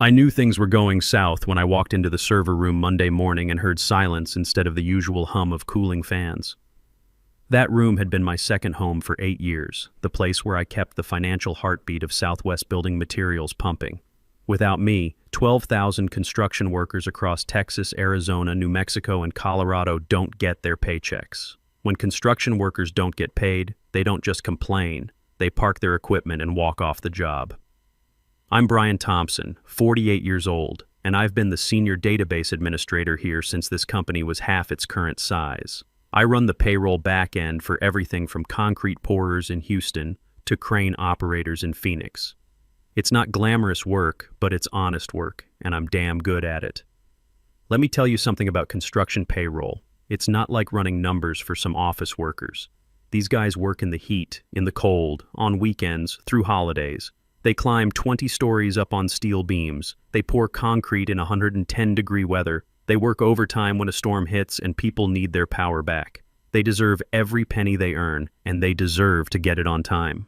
I knew things were going south when I walked into the server room Monday morning and heard silence instead of the usual hum of cooling fans. That room had been my second home for 8 years, the place where I kept the financial heartbeat of Southwest Building Materials pumping. Without me, 12,000 construction workers across Texas, Arizona, New Mexico, and Colorado don't get their paychecks. When construction workers don't get paid, they don't just complain, they park their equipment and walk off the job. I'm Brian Thompson, 48 years old, and I've been the senior database administrator here since this company was half its current size. I run the payroll back end for everything from concrete pourers in Houston to crane operators in Phoenix. It's not glamorous work, but it's honest work, and I'm damn good at it. Let me tell you something about construction payroll. It's not like running numbers for some office workers. These guys work in the heat, in the cold, on weekends, through holidays. They climb 20 stories up on steel beams. They pour concrete in 110-degree weather. They work overtime when a storm hits and people need their power back. They deserve every penny they earn, and they deserve to get it on time.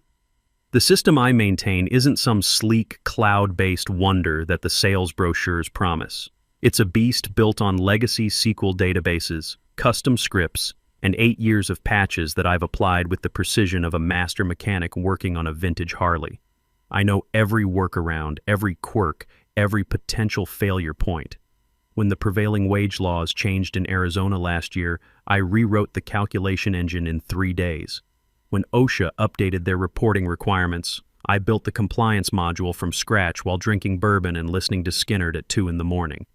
The system I maintain isn't some sleek, cloud-based wonder that the sales brochures promise. It's a beast built on legacy SQL databases, custom scripts, and 8 years of patches that I've applied with the precision of a master mechanic working on a vintage Harley. I know every workaround, every quirk, every potential failure point. When the prevailing wage laws changed in Arizona last year, I rewrote the calculation engine in 3 days. When OSHA updated their reporting requirements, I built the compliance module from scratch while drinking bourbon and listening to Skinnerd at 2 in the morning.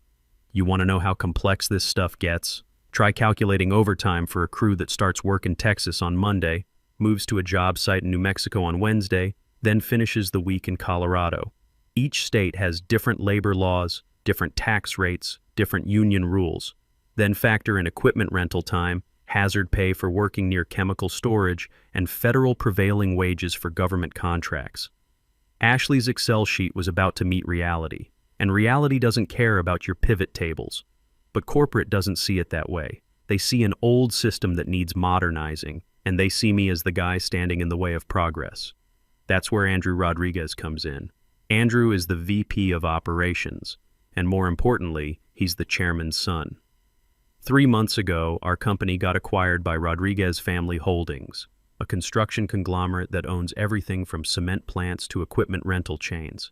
You want to know how complex this stuff gets? Try calculating overtime for a crew that starts work in Texas on Monday, moves to a job site in New Mexico on Wednesday, then finishes the week in Colorado. Each state has different labor laws, different tax rates, different union rules. Then factor in equipment rental time, hazard pay for working near chemical storage, and federal prevailing wages for government contracts. Ashley's Excel sheet was about to meet reality, and reality doesn't care about your pivot tables. But corporate doesn't see it that way. They see an old system that needs modernizing, and they see me as the guy standing in the way of progress. That's where Andrew Rodriguez comes in. Andrew is the VP of Operations, and more importantly, he's the chairman's son. 3 months ago, our company got acquired by Rodriguez Family Holdings, a construction conglomerate that owns everything from cement plants to equipment rental chains.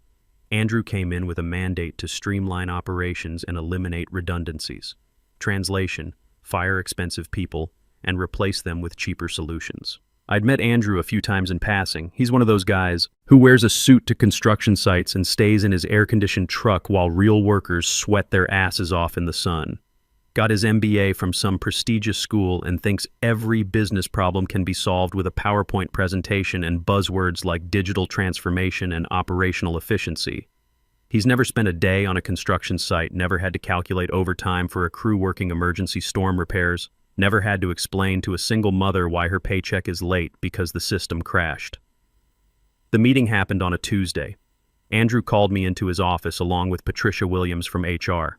Andrew came in with a mandate to streamline operations and eliminate redundancies. Translation: fire expensive people and replace them with cheaper solutions. I'd met Andrew a few times in passing. He's one of those guys who wears a suit to construction sites and stays in his air-conditioned truck while real workers sweat their asses off in the sun. Got his MBA from some prestigious school and thinks every business problem can be solved with a PowerPoint presentation and buzzwords like digital transformation and operational efficiency. He's never spent a day on a construction site, never had to calculate overtime for a crew working emergency storm repairs, never had to explain to a single mother why her paycheck is late because the system crashed. The meeting happened on a Tuesday. Andrew called me into his office along with Patricia Williams from HR.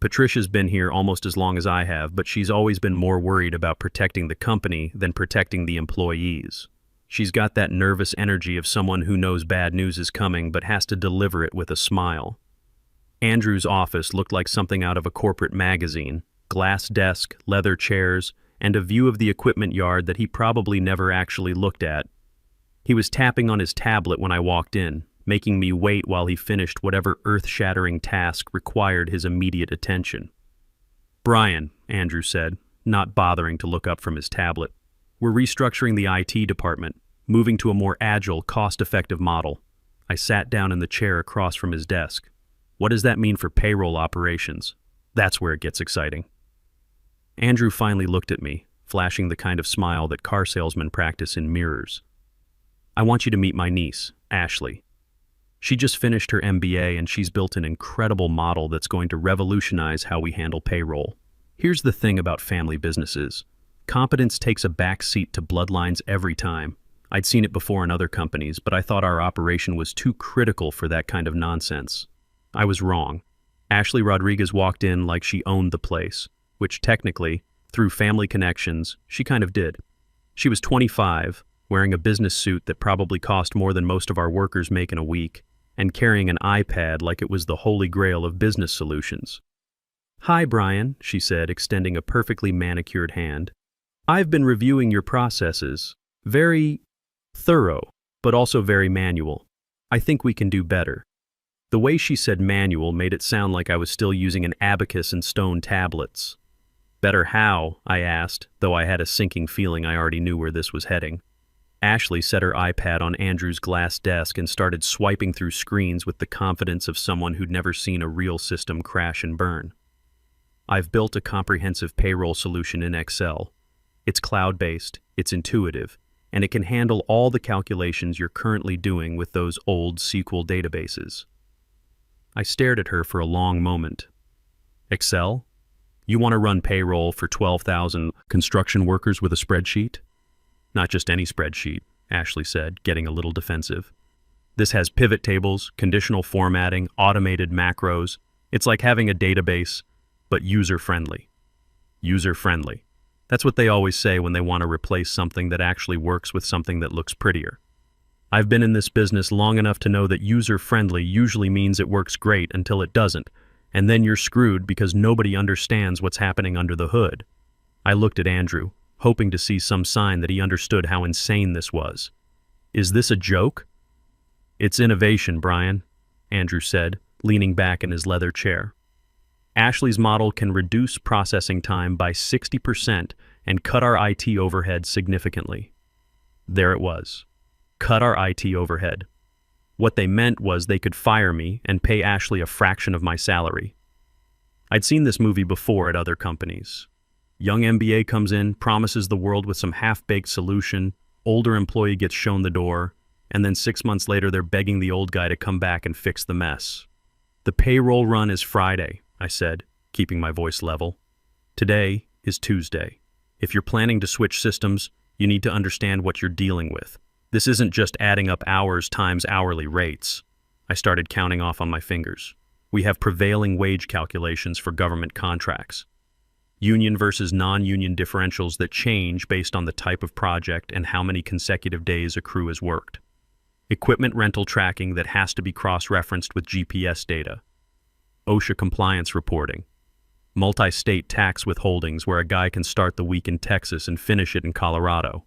Patricia's been here almost as long as I have, but she's always been more worried about protecting the company than protecting the employees. She's got that nervous energy of someone who knows bad news is coming but has to deliver it with a smile. Andrew's office looked like something out of a corporate magazine. Glass desk, leather chairs, and a view of the equipment yard that he probably never actually looked at. He was tapping on his tablet when I walked in, making me wait while he finished whatever earth-shattering task required his immediate attention. "Brian," Andrew said, not bothering to look up from his tablet, "we're restructuring the IT department, moving to a more agile, cost-effective model." I sat down in the chair across from his desk. "What does that mean for payroll operations?" That's where it gets exciting. Andrew finally looked at me, flashing the kind of smile that car salesmen practice in mirrors. "I want you to meet my niece, Ashley. She just finished her MBA and she's built an incredible model that's going to revolutionize how we handle payroll. Here's the thing about family businesses. Competence takes a back seat to bloodlines every time. I'd seen it before in other companies, but I thought our operation was too critical for that kind of nonsense. I was wrong. Ashley Rodriguez walked in like she owned the place, which technically, through family connections, she kind of did. She was 25, wearing a business suit that probably cost more than most of our workers make in a week. and carrying an iPad like it was the holy grail of business solutions. "Hi, Brian," she said, extending a perfectly manicured hand. "I've been reviewing your processes. Very thorough, but also very manual. I think we can do better." The way she said manual made it sound like I was still using an abacus and stone tablets. "Better how?" I asked, though I had a sinking feeling I already knew where this was heading. Ashley set her iPad on Andrew's glass desk and started swiping through screens with the confidence of someone who'd never seen a real system crash and burn. "I've built a comprehensive payroll solution in Excel. It's cloud-based, it's intuitive, and it can handle all the calculations you're currently doing with those old SQL databases." I stared at her for a long moment. "Excel? You want to run payroll for 12,000 construction workers with a spreadsheet?" "Not just any spreadsheet," Ashley said, getting a little defensive. "This has pivot tables, conditional formatting, automated macros. It's like having a database, but user-friendly." User-friendly. That's what they always say when they want to replace something that actually works with something that looks prettier. I've been in this business long enough to know that user-friendly usually means it works great until it doesn't, and then you're screwed because nobody understands what's happening under the hood. I looked at Andrew, hoping to see some sign that he understood how insane this was. "Is this a joke?" "It's innovation, Brian," Andrew said, leaning back in his leather chair. "Ashley's model can reduce processing time by 60% and cut our IT overhead significantly." There it was. Cut our IT overhead. What they meant was they could fire me and pay Ashley a fraction of my salary. I'd seen this movie before at other companies. Young MBA comes in, promises the world with some half-baked solution, older employee gets shown the door, and then 6 months later they're begging the old guy to come back and fix the mess. "The payroll run is Friday," I said, keeping my voice level. "Today is Tuesday. If you're planning to switch systems, you need to understand what you're dealing with. This isn't just adding up hours times hourly rates." I started counting off on my fingers. "We have prevailing wage calculations for government contracts. Union versus non-union differentials that change based on the type of project and how many consecutive days a crew has worked. Equipment rental tracking that has to be cross-referenced with GPS data. OSHA compliance reporting. Multi-state tax withholdings where a guy can start the week in Texas and finish it in Colorado."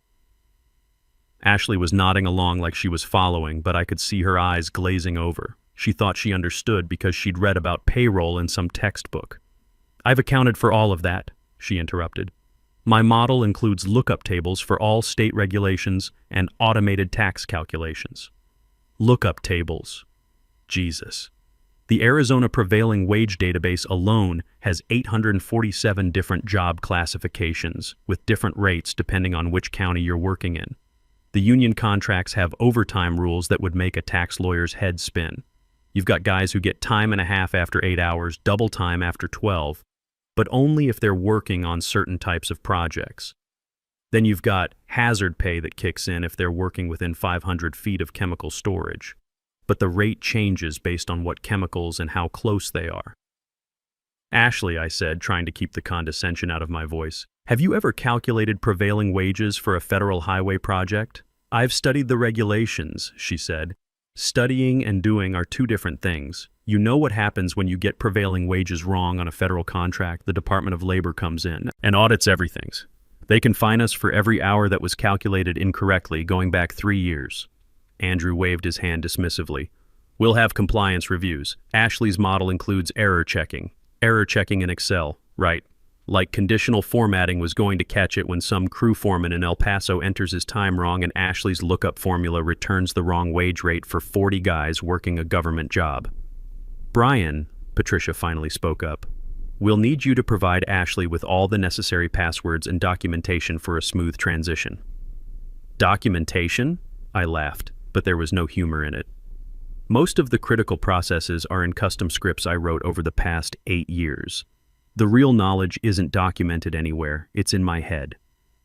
Ashley was nodding along like she was following, but I could see her eyes glazing over. She thought she understood because she'd read about payroll in some textbook. "I've accounted for all of that," she interrupted. "My model includes lookup tables for all state regulations and automated tax calculations." Lookup tables. Jesus. The Arizona Prevailing Wage Database alone has 847 different job classifications, with different rates depending on which county you're working in. The union contracts have overtime rules that would make a tax lawyer's head spin. You've got guys who get time and a half after 8 hours, double time after 12, but only if they're working on certain types of projects. Then you've got hazard pay that kicks in if they're working within 500 feet of chemical storage. But the rate changes based on what chemicals and how close they are. "Ashley," I said, trying to keep the condescension out of my voice, "have you ever calculated prevailing wages for a federal highway project?" "I've studied the regulations," she said. "Studying and doing are two different things. You know what happens when you get prevailing wages wrong on a federal contract. The Department of Labor comes in and audits everything. They can fine us for every hour that was calculated incorrectly going back 3 years. Andrew waved his hand dismissively. "We'll have compliance reviews. Ashley's model includes error checking. Error checking in Excel, right. Like conditional formatting was going to catch it when some crew foreman in El Paso enters his time wrong and Ashley's lookup formula returns the wrong wage rate for 40 guys working a government job." "Brian," Patricia finally spoke up, "we'll need you to provide Ashley with all the necessary passwords and documentation for a smooth transition." "Documentation?" I laughed, but there was no humor in it. "Most of the critical processes are in custom scripts I wrote over the past 8 years. The real knowledge isn't documented anywhere, it's in my head.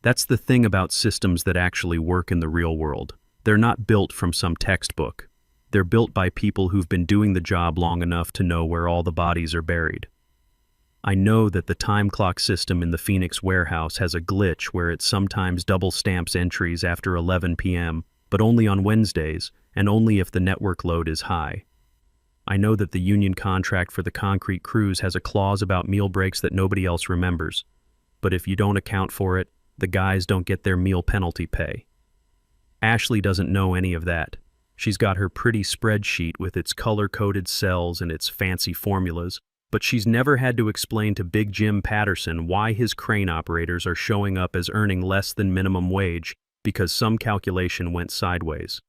That's the thing about systems that actually work in the real world. They're not built from some textbook. They're built by people who've been doing the job long enough to know where all the bodies are buried. I know that the time clock system in the Phoenix warehouse has a glitch where it sometimes double stamps entries after 11 p.m., but only on Wednesdays, and only if the network load is high. I know that the union contract for the concrete crews has a clause about meal breaks that nobody else remembers, but if you don't account for it, the guys don't get their meal penalty pay. Ashley doesn't know any of that. She's got her pretty spreadsheet with its color-coded cells and its fancy formulas, but she's never had to explain to Big Jim Patterson why his crane operators are showing up as earning less than minimum wage because some calculation went sideways.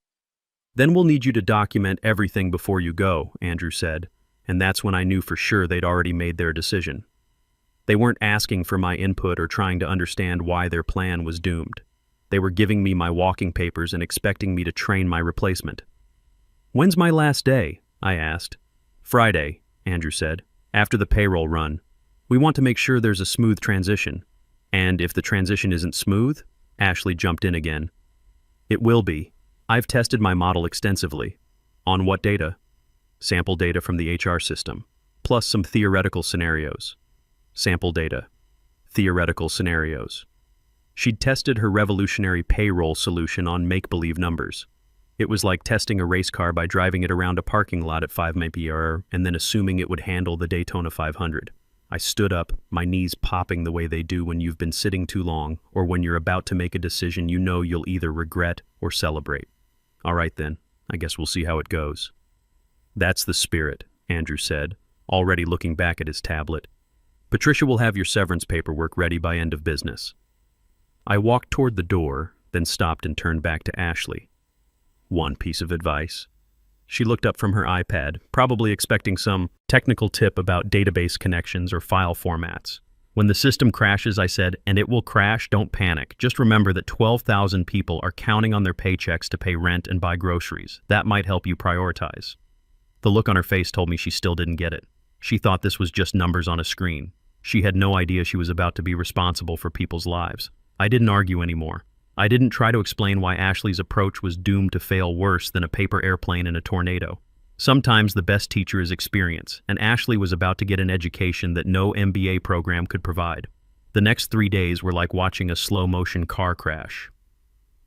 "Then we'll need you to document everything before you go," Andrew said, and that's when I knew for sure they'd already made their decision. They weren't asking for my input or trying to understand why their plan was doomed. They were giving me my walking papers and expecting me to train my replacement. "When's my last day?" I asked. "Friday," Andrew said, "after the payroll run. We want to make sure there's a smooth transition." "And if the transition isn't smooth?" Ashley jumped in again. "It will be. I've tested my model extensively." "On what data?" "Sample data from the HR system, plus some theoretical scenarios." "Sample data. Theoretical scenarios." She'd tested her revolutionary payroll solution on make-believe numbers. It was like testing a race car by driving it around a parking lot at 5 mph and then assuming it would handle the Daytona 500. I stood up, my knees popping the way they do when you've been sitting too long or when you're about to make a decision you know you'll either regret or celebrate. "All right then, I guess we'll see how it goes." "That's the spirit," Andrew said, already looking back at his tablet. "Patricia will have your severance paperwork ready by end of business." I walked toward the door, then stopped and turned back to Ashley. "One piece of advice." She looked up from her iPad, probably expecting some technical tip about database connections or file formats. "When the system crashes," I said, "and it will crash, don't panic. Just remember that 12,000 people are counting on their paychecks to pay rent and buy groceries. That might help you prioritize." The look on her face told me she still didn't get it. She thought this was just numbers on a screen. She had no idea she was about to be responsible for people's lives. I didn't argue anymore. I didn't try to explain why Ashley's approach was doomed to fail worse than a paper airplane in a tornado. Sometimes the best teacher is experience, and Ashley was about to get an education that no MBA program could provide. The next 3 days were like watching a slow-motion car crash.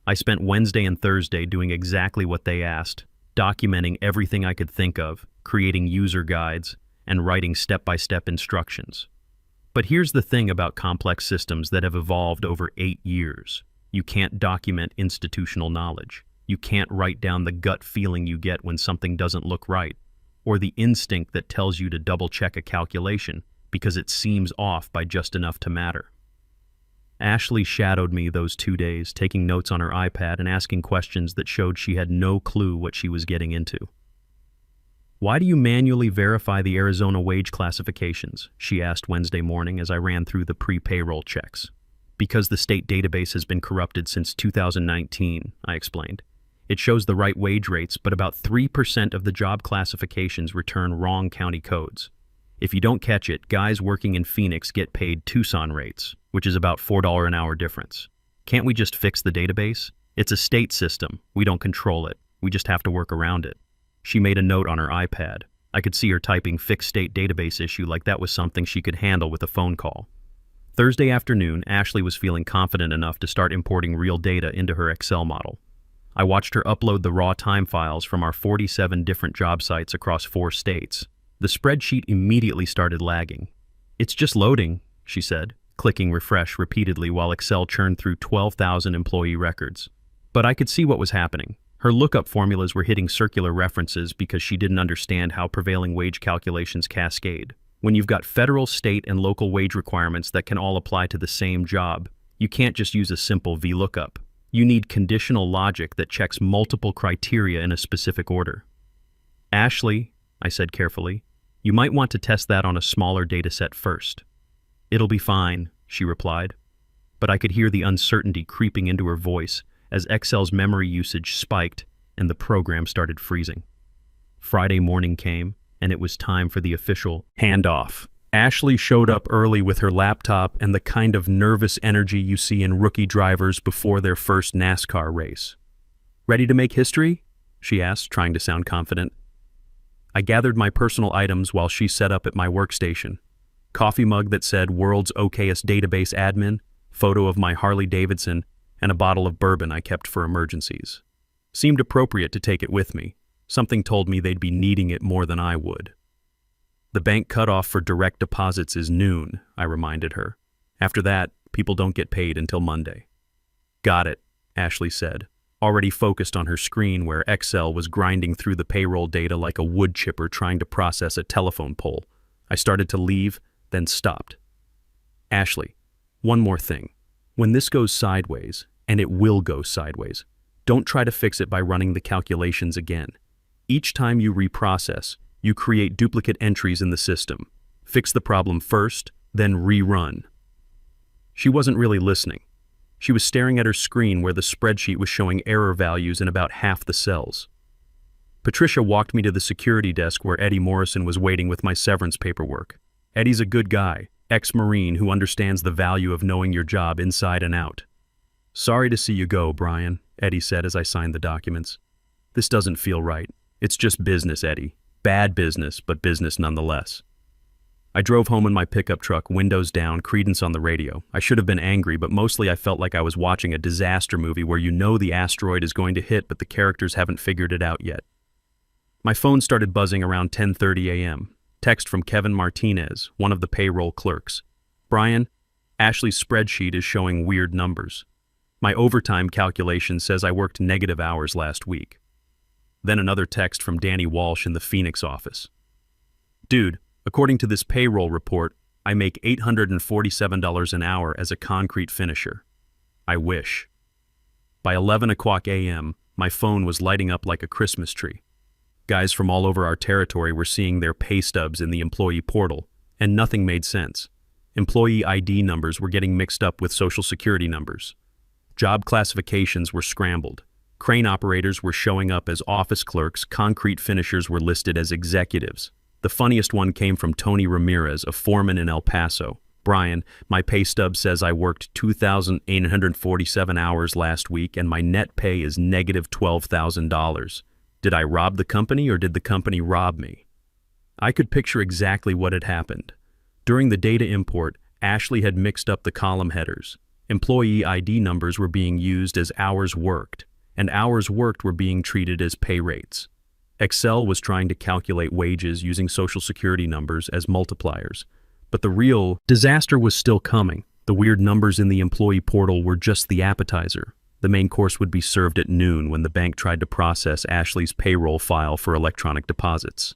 I spent Wednesday and Thursday doing exactly what they asked, documenting everything I could think of, creating user guides, and writing step-by-step instructions. But here's the thing about complex systems that have evolved over 8 years. You can't document institutional knowledge. You can't write down the gut feeling you get when something doesn't look right, or the instinct that tells you to double-check a calculation because it seems off by just enough to matter. Ashley shadowed me those 2 days, taking notes on her iPad and asking questions that showed she had no clue what she was getting into. "Why do you manually verify the Arizona wage classifications?" she asked Wednesday morning as I ran through the pre-payroll checks. "Because the state database has been corrupted since 2019, I explained. It shows the right wage rates, but about 3% of the job classifications return wrong county codes. If you don't catch it, guys working in Phoenix get paid Tucson rates, which is about $4 an hour difference. Can't we just fix the database? It's a state system. We don't control it. We just have to work around it." She made a note on her iPad. I could see her typing "fix state database issue" like that was something she could handle with a phone call. Thursday afternoon, Ashley was feeling confident enough to start importing real data into her Excel model. I watched her upload the raw time files from our 47 different job sites across 4 states. The spreadsheet immediately started lagging. "It's just loading," she said, clicking refresh repeatedly while Excel churned through 12,000 employee records. But I could see what was happening. Her lookup formulas were hitting circular references because she didn't understand how prevailing wage calculations cascade. When you've got federal, state, and local wage requirements that can all apply to the same job, you can't just use a simple VLOOKUP. You need conditional logic that checks multiple criteria in a specific order. "Ashley," I said carefully, "you might want to test that on a smaller dataset first." "It'll be fine," she replied. But I could hear the uncertainty creeping into her voice as Excel's memory usage spiked and the program started freezing. Friday morning came, and it was time for the official handoff. Ashley showed up early with her laptop and the kind of nervous energy you see in rookie drivers before their first NASCAR race. "Ready to make history?" she asked, trying to sound confident. I gathered my personal items while she set up at my workstation. Coffee mug that said "World's Okayest Database Admin," photo of my Harley Davidson, and a bottle of bourbon I kept for emergencies. Seemed appropriate to take it with me. Something told me they'd be needing it more than I would. The bank cutoff for direct deposits is noon, I reminded her. After that, people don't get paid until Monday. Got it, Ashley said, already focused on her screen where Excel was grinding through the payroll data like a wood chipper trying to process a telephone pole. I started to leave, then stopped. Ashley, one more thing. When this goes sideways, and it will go sideways, don't try to fix it by running the calculations again. Each time you reprocess, you create duplicate entries in the system. Fix the problem first, then rerun. She wasn't really listening. She was staring at her screen where the spreadsheet was showing error values in about half the cells. Patricia walked me to the security desk where Eddie Morrison was waiting with my severance paperwork. Eddie's a good guy, ex-Marine who understands the value of knowing your job inside and out. Sorry to see you go, Brian, Eddie said as I signed the documents. This doesn't feel right. It's just business, Eddie. Bad business, but business nonetheless. I drove home in my pickup truck, windows down, Creedence on the radio. I should have been angry, but mostly I felt like I was watching a disaster movie where you know the asteroid is going to hit, but the characters haven't figured it out yet. My phone started buzzing around 10:30 a.m. Text from Kevin Martinez, one of the payroll clerks. Brian, Ashley's spreadsheet is showing weird numbers. My overtime calculation says I worked negative hours last week. Then another text from Danny Walsh in the Phoenix office. Dude, according to this payroll report, I make $847 an hour as a concrete finisher. I wish. By 11 o'clock a.m., my phone was lighting up like a Christmas tree. Guys from all over our territory were seeing their pay stubs in the employee portal, and nothing made sense. Employee ID numbers were getting mixed up with social security numbers. Job classifications were scrambled. Crane operators were showing up as office clerks, concrete finishers were listed as executives. The funniest one came from Tony Ramirez, a foreman in El Paso. Brian, my pay stub says I worked 2,847 hours last week and my net pay is negative $12,000. Did I rob the company or did the company rob me? I could picture exactly what had happened. During the data import, Ashley had mixed up the column headers. Employee ID numbers were being used as hours worked, and hours worked were being treated as pay rates. Excel was trying to calculate wages using social security numbers as multipliers. But the real disaster was still coming. The weird numbers in the employee portal were just the appetizer. The main course would be served at noon when the bank tried to process Ashley's payroll file for electronic deposits.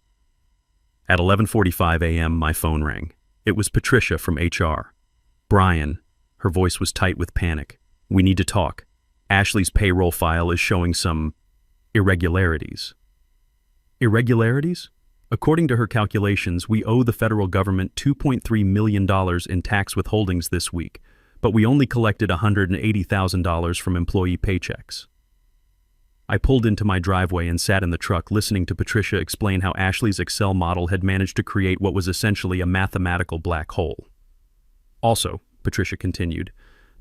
At 11:45 a.m., my phone rang. It was Patricia from HR. Brian, her voice was tight with panic. We need to talk. Ashley's payroll file is showing some irregularities. Irregularities? According to her calculations, we owe the federal government $2.3 million in tax withholdings this week, but we only collected $180,000 from employee paychecks. I pulled into my driveway and sat in the truck listening to Patricia explain how Ashley's Excel model had managed to create what was essentially a mathematical black hole. Also, Patricia continued,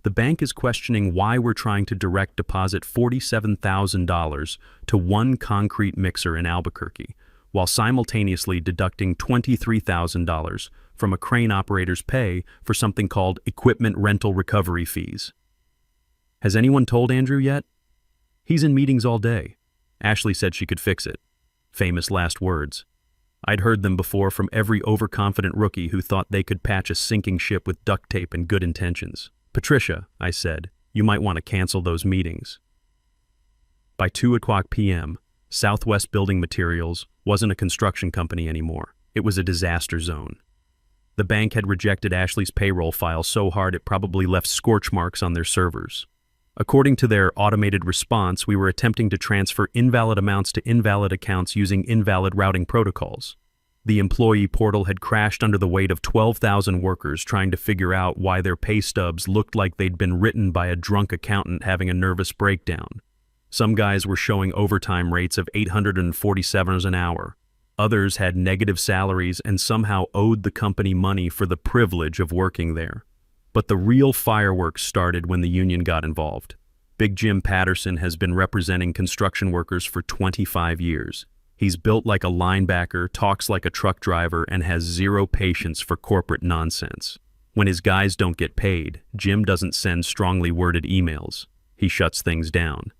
the bank is questioning why we're trying to direct deposit $47,000 to one concrete mixer in Albuquerque, while simultaneously deducting $23,000 from a crane operator's pay for something called equipment rental recovery fees. Has anyone told Andrew yet? He's in meetings all day. Ashley said she could fix it. Famous last words. I'd heard them before from every overconfident rookie who thought they could patch a sinking ship with duct tape and good intentions. Patricia, I said, you might want to cancel those meetings. By 2 o'clock p.m., Southwest Building Materials wasn't a construction company anymore. It was a disaster zone. The bank had rejected Ashley's payroll file so hard it probably left scorch marks on their servers. According to their automated response, we were attempting to transfer invalid amounts to invalid accounts using invalid routing protocols. The employee portal had crashed under the weight of 12,000 workers trying to figure out why their pay stubs looked like they'd been written by a drunk accountant having a nervous breakdown. Some guys were showing overtime rates of $847 an hour. Others had negative salaries and somehow owed the company money for the privilege of working there. But the real fireworks started when the union got involved. Big Jim Patterson has been representing construction workers for 25 years. He's built like a linebacker, talks like a truck driver, and has zero patience for corporate nonsense. When his guys don't get paid, Jim doesn't send strongly worded emails. He shuts things down.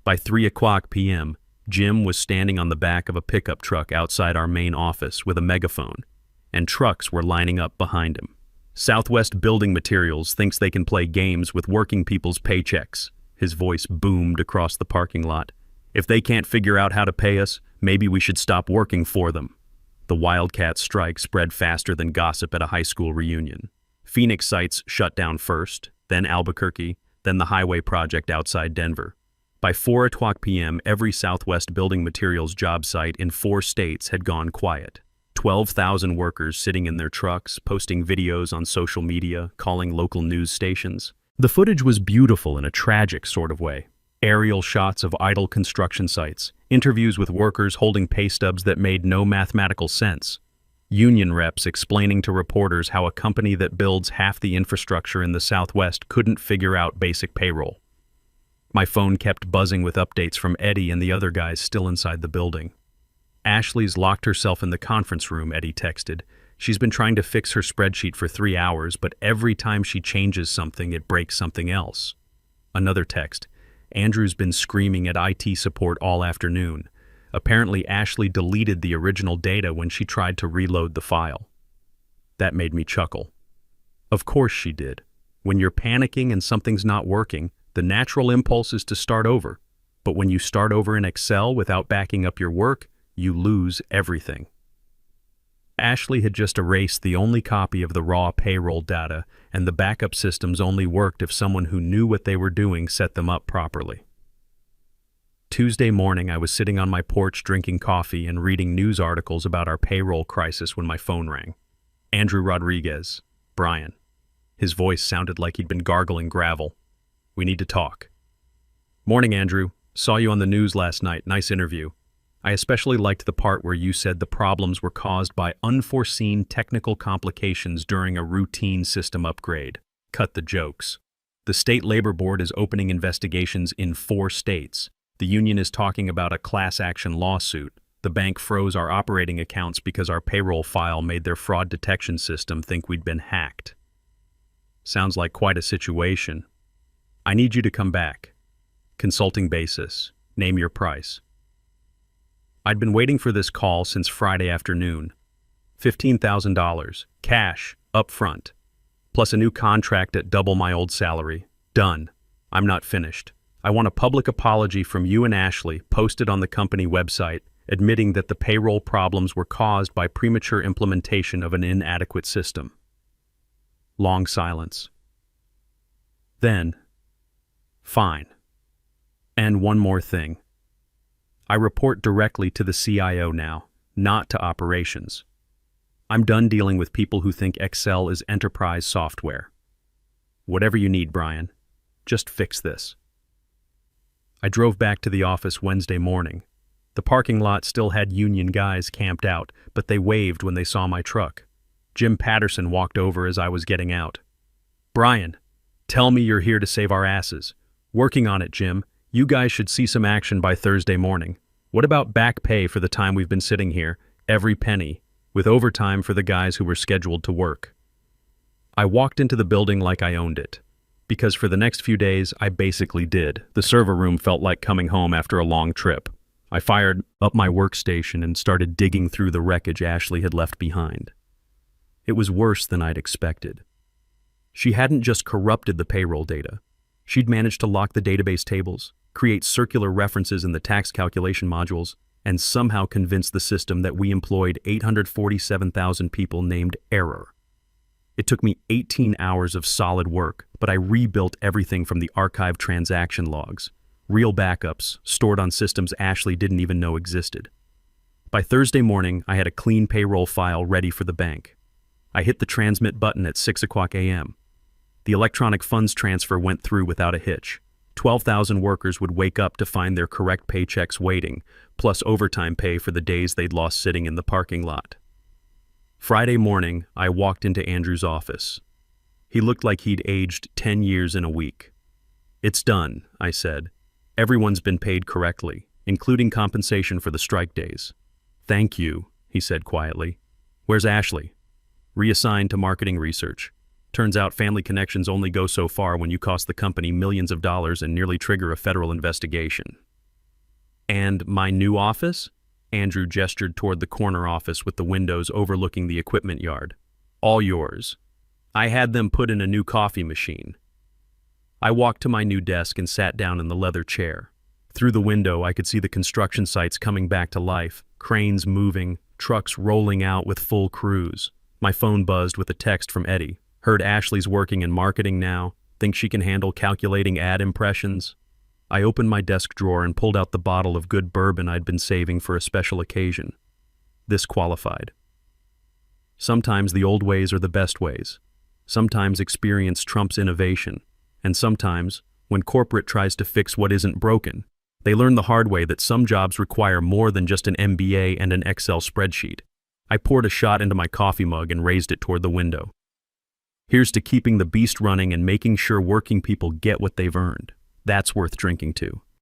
By 3 o'clock p.m., Jim was standing on the back of a pickup truck outside our main office with a megaphone, and trucks were lining up behind him. Southwest Building Materials thinks they can play games with working people's paychecks. His voice boomed across the parking lot. If they can't figure out how to pay us, maybe we should stop working for them. The wildcat strike spread faster than gossip at a high school reunion. Phoenix sites shut down first, then Albuquerque, then the highway project outside Denver. By 4:00 p.m., every Southwest Building Materials job site in 4 states had gone quiet. 12,000 workers sitting in their trucks, posting videos on social media, calling local news stations. The footage was beautiful in a tragic sort of way. Aerial shots of idle construction sites, interviews with workers holding pay stubs that made no mathematical sense. Union reps explaining to reporters how a company that builds half the infrastructure in the Southwest couldn't figure out basic payroll. My phone kept buzzing with updates from Eddie and the other guys still inside the building. Ashley's locked herself in the conference room, Eddie texted. She's been trying to fix her spreadsheet for 3 hours, but every time she changes something, it breaks something else. Another text. Andrew's been screaming at IT support all afternoon. Apparently, Ashley deleted the original data when she tried to reload the file. That made me chuckle. Of course she did. When you're panicking and something's not working, the natural impulse is to start over. But when you start over in Excel without backing up your work, you lose everything. Ashley had just erased the only copy of the raw payroll data, and the backup systems only worked if someone who knew what they were doing set them up properly. Tuesday morning, I was sitting on my porch drinking coffee and reading news articles about our payroll crisis when my phone rang. Andrew Rodriguez, Brian. His voice sounded like he'd been gargling gravel. We need to talk. Morning, Andrew. Saw you on the news last night. Nice interview. I especially liked the part where you said the problems were caused by unforeseen technical complications during a routine system upgrade. Cut the jokes. The state labor board is opening investigations in 4 states. The union is talking about a class action lawsuit. The bank froze our operating accounts because our payroll file made their fraud detection system think we'd been hacked. Sounds like quite a situation. I need you to come back. Consulting basis. Name your price. I'd been waiting for this call since Friday afternoon. $15,000, cash, up front, plus a new contract at double my old salary. Done. I'm not finished. I want a public apology from you and Ashley posted on the company website, admitting that the payroll problems were caused by premature implementation of an inadequate system. Long silence. Then, fine. And one more thing. I report directly to the CIO now, not to operations. I'm done dealing with people who think Excel is enterprise software. Whatever you need, Brian. Just fix this. I drove back to the office Wednesday morning. The parking lot still had union guys camped out, but they waved when they saw my truck. Jim Patterson walked over as I was getting out. Brian, tell me you're here to save our asses. Working on it, Jim. You guys should see some action by Thursday morning. What about back pay for the time we've been sitting here, every penny, with overtime for the guys who were scheduled to work? I walked into the building like I owned it, because for the next few days I basically did. The server room felt like coming home after a long trip. I fired up my workstation and started digging through the wreckage Ashley had left behind. It was worse than I'd expected. She hadn't just corrupted the payroll data. She'd managed to lock the database tables, create circular references in the tax calculation modules, and somehow convince the system that we employed 847,000 people named error. It took me 18 hours of solid work, but I rebuilt everything from the archived transaction logs, real backups stored on systems Ashley didn't even know existed. By Thursday morning, I had a clean payroll file ready for the bank. I hit the transmit button at 6:00 a.m. The electronic funds transfer went through without a hitch. 12,000 workers would wake up to find their correct paychecks waiting, plus overtime pay for the days they'd lost sitting in the parking lot. Friday morning, I walked into Andrew's office. He looked like he'd aged 10 years in a week. It's done, I said. Everyone's been paid correctly, including compensation for the strike days. Thank you, he said quietly. Where's Ashley? Reassigned to marketing research. Turns out family connections only go so far when you cost the company millions of dollars and nearly trigger a federal investigation. And my new office? Andrew gestured toward the corner office with the windows overlooking the equipment yard. All yours. I had them put in a new coffee machine. I walked to my new desk and sat down in the leather chair. Through the window, I could see the construction sites coming back to life, cranes moving, trucks rolling out with full crews. My phone buzzed with a text from Eddie. Heard Ashley's working in marketing now. Think she can handle calculating ad impressions? I opened my desk drawer and pulled out the bottle of good bourbon I'd been saving for a special occasion. This qualified. Sometimes the old ways are the best ways. Sometimes experience trumps innovation. And sometimes, when corporate tries to fix what isn't broken, they learn the hard way that some jobs require more than just an MBA and an Excel spreadsheet. I poured a shot into my coffee mug and raised it toward the window. Here's to keeping the beast running and making sure working people get what they've earned. That's worth drinking to.